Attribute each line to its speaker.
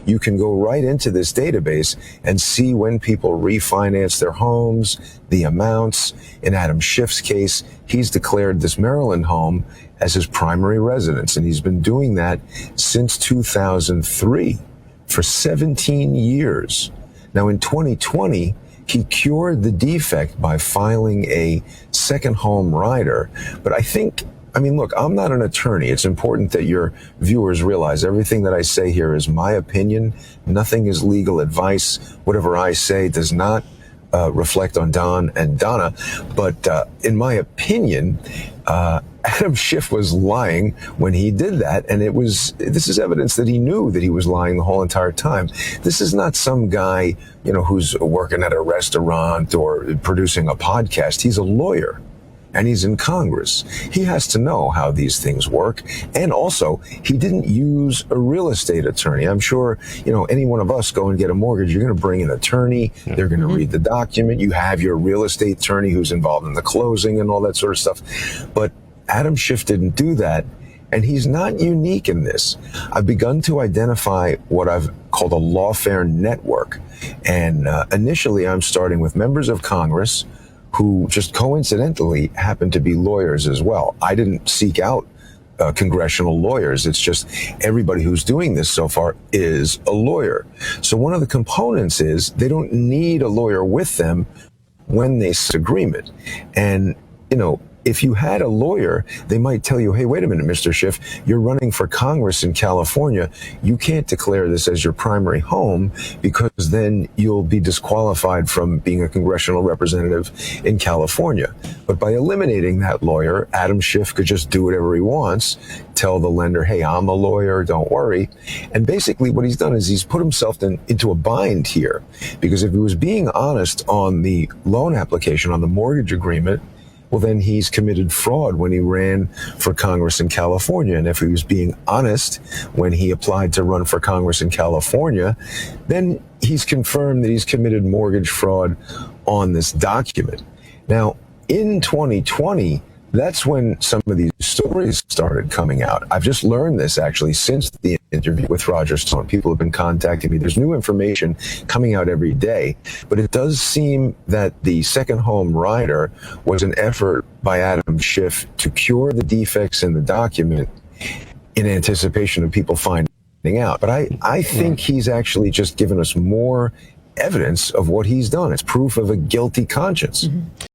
Speaker 1: you can go right into this database and see when people refinance their homes, the amounts. In Adam Schiff's case, he's declared this Maryland home as his primary residence, and he's been doing that since 2003 for 17 years. Now, in 2020, he cured the defect by filing a second home rider. But I mean, look, I'm not an attorney. It's important that your viewers realize everything that I say here is my opinion. Nothing is legal advice. Whatever I say does not reflect on Don and Donna. But in my opinion, Adam Schiff was lying when he did that. And this is evidence that he knew that he was lying the whole entire time. This is not some guy, who's working at a restaurant or producing a podcast. He's a lawyer. And he's in Congress. He has to know how these things work. And also, he didn't use a real estate attorney. I'm sure, any one of us go and get a mortgage, you're going to bring an attorney. Yeah. They're going to read the document. You have your real estate attorney who's involved in the closing and all that sort of stuff. But Adam Schiff didn't do that. And he's not unique in this. I've begun to identify what I've called a lawfare network. And initially, I'm starting with members of Congress who just coincidentally happen to be lawyers as well. I didn't seek out congressional lawyers. It's just everybody who's doing this so far is a lawyer. So one of the components is they don't need a lawyer with them when they agreement. And, if you had a lawyer, they might tell you, hey, wait a minute, Mr. Schiff, you're running for Congress in California. You can't declare this as your primary home because then you'll be disqualified from being a congressional representative in California. But by eliminating that lawyer, Adam Schiff could just do whatever he wants, tell the lender, hey, I'm a lawyer, don't worry. And basically what he's done is he's put himself into a bind here, because if he was being honest on the loan application, on the mortgage agreement, well, then he's committed fraud when he ran for Congress in California. And if he was being honest when he applied to run for Congress in California, then he's confirmed that he's committed mortgage fraud on this document. Now, in 2020, that's when some of these stories started coming out. I've just learned this actually since the interview with Roger Stone. People have been contacting me. There's new information coming out every day, but it does seem that the second home rider was an effort by Adam Schiff to cure the defects in the document in anticipation of people finding out. But I think he's actually just given us more evidence of what he's done. It's proof of a guilty conscience. Mm-hmm.